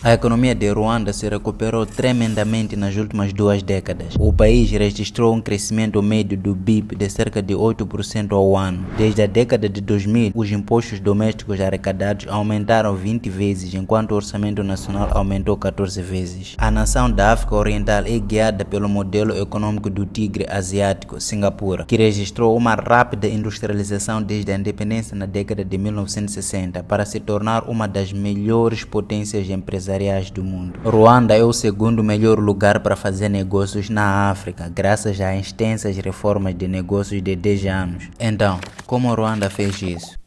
A economia de Ruanda se recuperou tremendamente nas últimas 2 décadas. O país registrou um crescimento médio do PIB de cerca de 8% ao ano. Desde a década de 2000, os impostos domésticos arrecadados aumentaram 20 vezes, enquanto o orçamento nacional aumentou 14 vezes. A nação da África Oriental é guiada pelo modelo econômico do tigre asiático, Singapura, que registrou uma rápida industrialização desde a independência na década de 1960 para se tornar uma das melhores potências empresariais do mundo. Ruanda é o segundo melhor lugar para fazer negócios na África, graças a extensas reformas de negócios de 10 anos. Então, como Ruanda fez isso?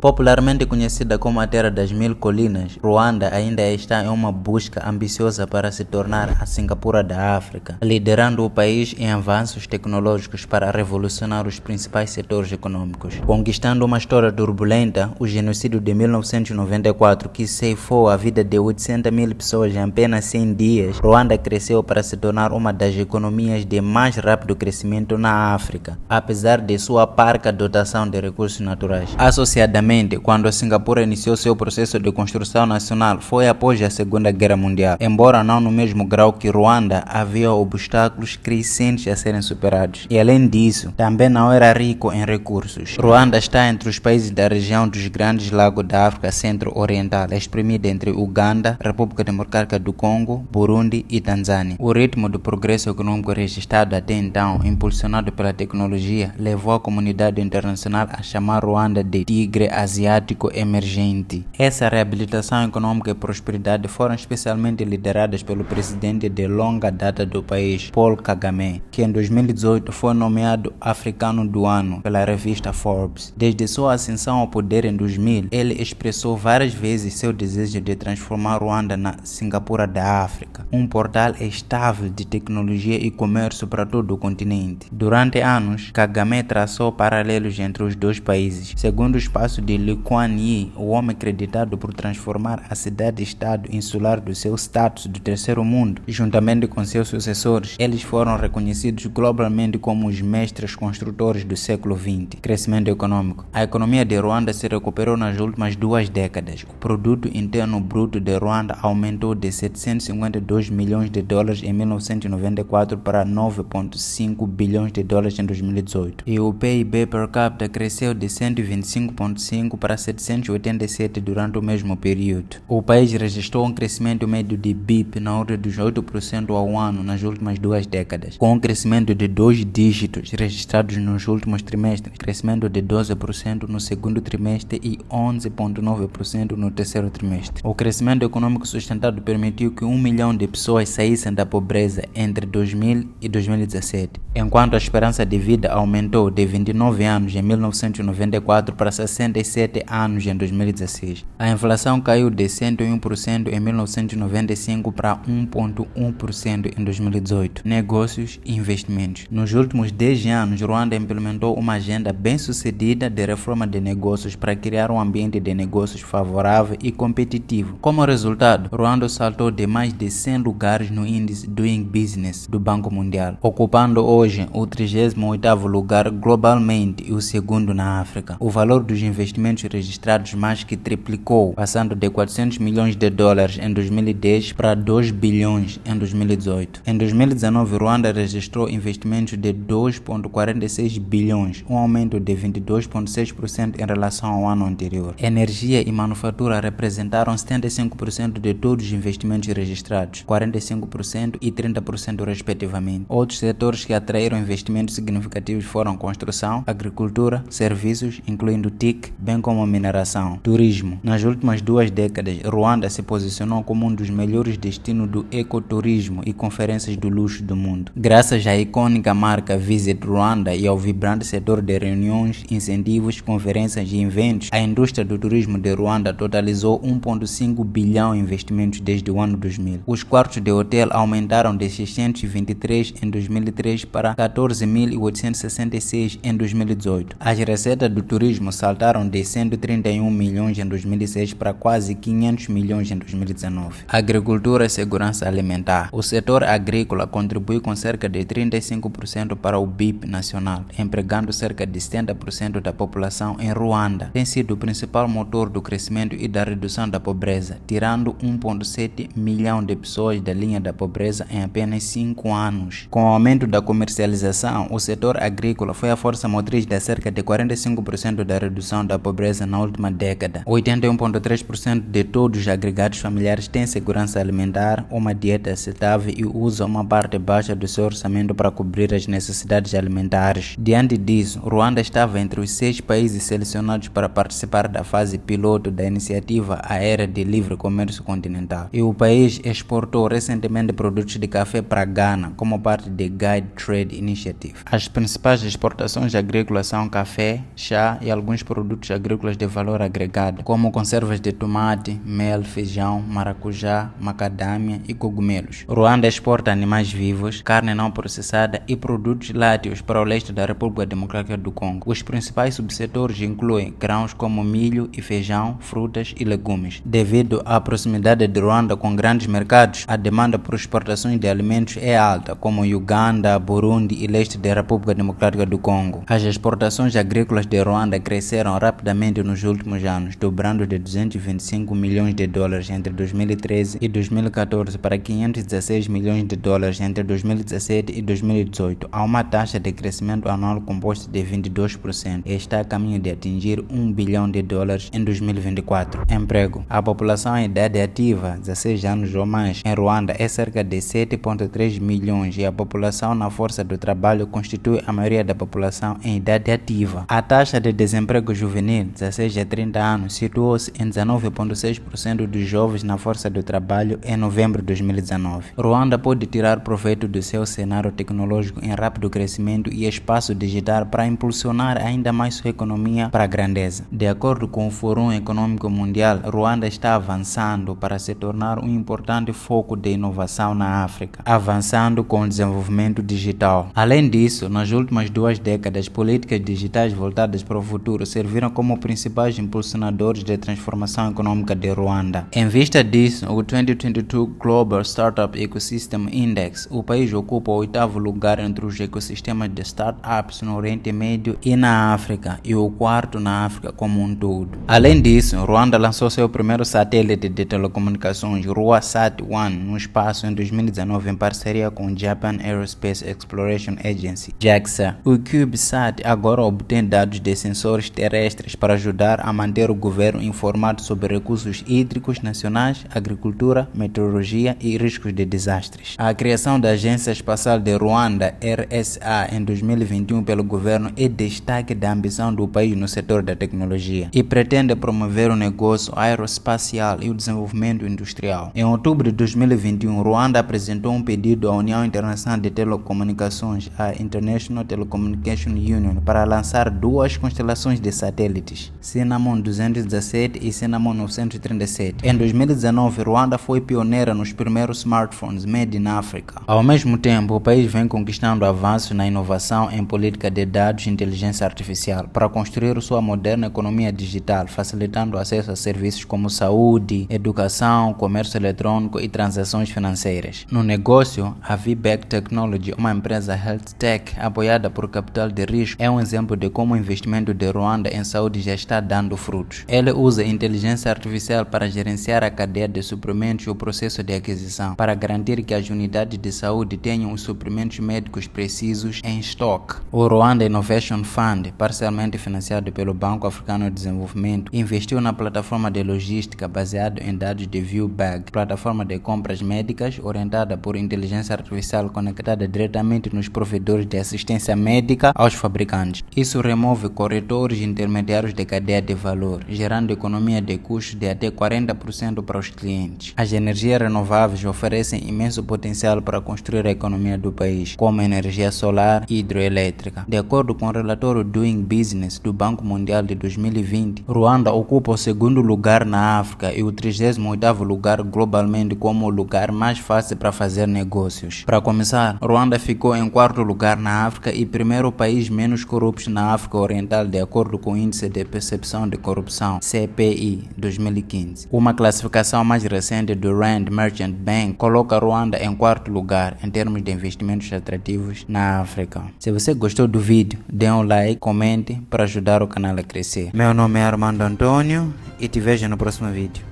Popularmente conhecida como a Terra das Mil Colinas, Ruanda ainda está em uma busca ambiciosa para se tornar a Singapura da África, liderando o país em avanços tecnológicos para revolucionar os principais setores econômicos. Conquistando uma história turbulenta, o genocídio de 1994, que ceifou a vida de 800 mil pessoas em apenas 100 dias, Ruanda cresceu para se tornar uma das economias de mais rápido crescimento na África, apesar de sua parca dotação de recursos naturais. Associadamente, quando a Singapura iniciou seu processo de construção nacional, foi após a Segunda Guerra Mundial. Embora não no mesmo grau que Ruanda, havia obstáculos crescentes a serem superados. E além disso, também não era rico em recursos. Ruanda está entre os países da região dos Grandes Lagos da África Centro-Oriental, exprimida entre Uganda, República Democrática do Congo, Burundi e Tanzânia. O ritmo do progresso econômico registrado até então, impulsionado pela tecnologia, levou a comunidade internacional a chamar Ruanda de tigre asiático emergente. Essa reabilitação econômica e prosperidade foram especialmente lideradas pelo presidente de longa data do país, Paul Kagame, que em 2018 foi nomeado Africano do Ano pela revista Forbes. Desde sua ascensão ao poder em 2000, ele expressou várias vezes seu desejo de transformar Ruanda na Singapura da África, um portal estável de tecnologia e comércio para todo o continente. Durante anos, Kagame traçou paralelos entre os dois países, segundo os passos de Lee Kuan Yew, o homem acreditado por transformar a cidade-estado insular do seu status do terceiro mundo. Juntamente com seus sucessores, eles foram reconhecidos globalmente como os mestres construtores do século XX. Crescimento econômico. A economia de Ruanda se recuperou nas últimas 2 décadas. O produto interno bruto de Ruanda aumentou de 752 milhões de dólares em 1994 para 9,5 bilhões de dólares em 2018. E o PIB per capita cresceu de 125,5 para 787 durante o mesmo período. O país registrou um crescimento médio de PIB na ordem dos 8% ao ano nas últimas 2 décadas, com um crescimento de 2 dígitos registrados nos últimos trimestres, crescimento de 12% no segundo trimestre e 11,9% no terceiro trimestre. O crescimento econômico sustentado permitiu que 1 milhão de pessoas saíssem da pobreza entre 2000 e 2017, enquanto a esperança de vida aumentou de 29 anos em 1994 para 67 anos em 2016. A inflação caiu de 101% em 1995 para 1,1% em 2018. Negócios e investimentos. Nos últimos 10 anos, Ruanda implementou uma agenda bem-sucedida de reforma de negócios para criar um ambiente de negócios favorável e competitivo. Como resultado, Ruanda saltou de mais de 100 lugares no índice Doing Business do Banco Mundial, ocupando hoje o 38º lugar globalmente e o segundo na África. O valor dos investimentos registrados mais que triplicou, passando de 400 milhões de dólares em 2010 para 2 bilhões em 2018. Em 2019, Ruanda registrou investimentos de 2,46 bilhões, um aumento de 22,6% em relação ao ano anterior. Energia e manufatura representaram 75% de todos os investimentos registrados, 45% e 30% respectivamente. Outros setores que atraíram investimentos significativos foram construção, agricultura, serviços, incluindo TIC, bem como a mineração. Turismo. Nas últimas 2 décadas, Ruanda se posicionou como um dos melhores destinos do ecoturismo e conferências do luxo do mundo. Graças à icônica marca Visit Rwanda e ao vibrante setor de reuniões, incentivos, conferências e eventos, a indústria do turismo de Ruanda totalizou 1,5 bilhão em investimentos desde o ano 2000. Os quartos de hotel aumentaram de 623 em 2003 para 14.866 em 2018. As receitas do turismo saltaram de 131 milhões em 2006 para quase 500 milhões em 2019. Agricultura e segurança alimentar. O setor agrícola contribui com cerca de 35% para o PIB nacional, empregando cerca de 70% da população em Ruanda. Tem sido o principal motor do crescimento e da redução da pobreza, tirando 1,7 milhão de pessoas da linha da pobreza em apenas 5 anos. Com o aumento da comercialização, o setor agrícola foi a força motriz de cerca de 45% da redução da pobreza na última década. 81,3% de todos os agregados familiares têm segurança alimentar, uma dieta aceitável e usam uma parte baixa do seu orçamento para cobrir as necessidades alimentares. Diante disso, Ruanda estava entre os 6 países selecionados para participar da fase piloto da iniciativa Aérea de Livre Comércio Continental. E o país exportou recentemente produtos de café para Ghana como parte da Guide Trade Initiative. As principais exportações agrícolas são café, chá e alguns produtos agrícolas de valor agregado, como conservas de tomate, mel, feijão, maracujá, macadâmia e cogumelos. Ruanda exporta animais vivos, carne não processada e produtos lácteos para o leste da República Democrática do Congo. Os principais subsetores incluem grãos como milho e feijão, frutas e legumes. Devido à proximidade de Ruanda com grandes mercados, a demanda por exportações de alimentos é alta, como Uganda, Burundi e leste da República Democrática do Congo. As exportações agrícolas de Ruanda cresceram rapidamente nos últimos anos, dobrando de 225 milhões de dólares entre 2013 e 2014 para 516 milhões de dólares entre 2017 e 2018, a uma taxa de crescimento anual composta de 22%, e está a caminho de atingir 1 bilhão de dólares em 2024. Emprego. A população em idade ativa, 16 anos ou mais, em Ruanda é cerca de 7,3 milhões e a população na força do trabalho constitui a maioria da população em idade ativa. A taxa de desemprego juvenil, 16 a 30 anos, situou-se em 19,6% dos jovens na força do trabalho em novembro de 2019. Ruanda pode tirar proveito do seu cenário tecnológico em rápido crescimento e espaço digital para impulsionar ainda mais sua economia para a grandeza. De acordo com o Fórum Econômico Mundial, Ruanda está avançando para se tornar um importante foco de inovação na África, avançando com o desenvolvimento digital. Além disso, nas últimas 2 décadas, políticas digitais voltadas para o futuro serviram como principais impulsionadores da transformação econômica de Ruanda. Em vista disso, o 2022 Global Startup Ecosystem Index, o país ocupa o 8º lugar entre os ecossistemas de startups no Oriente Médio e na África, e o 4º na África como um todo. Além disso, Ruanda lançou seu primeiro satélite de telecomunicações, RuaSat-1, no espaço em 2019 em parceria com o Japan Aerospace Exploration Agency, JAXA. O CubeSat agora obtém dados de sensores terrestres para ajudar a manter o governo informado sobre recursos hídricos nacionais, agricultura, meteorologia e riscos de desastres. A criação da Agência Espacial de Ruanda, RSA, em 2021 pelo governo é destaque da ambição do país no setor da tecnologia e pretende promover o negócio aeroespacial e o desenvolvimento industrial. Em outubro de 2021, Ruanda apresentou um pedido à União Internacional de Telecomunicações, a International Telecommunication Union, para lançar 2 constelações de satélites, Cinnamon 217 e Cinnamon 937. Em 2019, Ruanda foi pioneira nos primeiros smartphones made in Africa. Ao mesmo tempo, o país vem conquistando avanços na inovação em política de dados e inteligência artificial para construir sua moderna economia digital, facilitando o acesso a serviços como saúde, educação, comércio eletrônico e transações financeiras. No negócio, a VBEC Technology, uma empresa health tech apoiada por capital de risco, é um exemplo de como o investimento de Ruanda em saúde já está dando frutos. Ele usa inteligência artificial para gerenciar a cadeia de suprimentos e o processo de aquisição, para garantir que as unidades de saúde tenham os suprimentos médicos precisos em estoque. O Rwanda Innovation Fund, parcialmente financiado pelo Banco Africano de Desenvolvimento, investiu na plataforma de logística baseada em dados de ViewBag, plataforma de compras médicas orientada por inteligência artificial conectada diretamente nos provedores de assistência médica aos fabricantes. Isso remove corretores intermediários de cadeia de valor, gerando economia de custos de até 40% para os clientes. As energias renováveis oferecem imenso potencial para construir a economia do país, como energia solar e hidroelétrica. De acordo com o relatório Doing Business do Banco Mundial de 2020, Ruanda ocupa o 2º lugar na África e o 38º lugar globalmente como o lugar mais fácil para fazer negócios. Para começar, Ruanda ficou em 4º lugar na África e primeiro país menos corrupto na África Oriental, de acordo com o índice Índice de Percepção de Corrupção, CPI, 2015. Uma classificação mais recente do Rand Merchant Bank coloca Ruanda em quarto lugar em termos de investimentos atrativos na África. Se você gostou do vídeo, dê um like, comente para ajudar o canal a crescer. Meu nome é Armando Antônio e te vejo no próximo vídeo.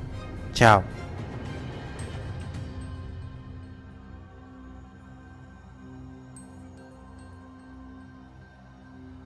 Tchau!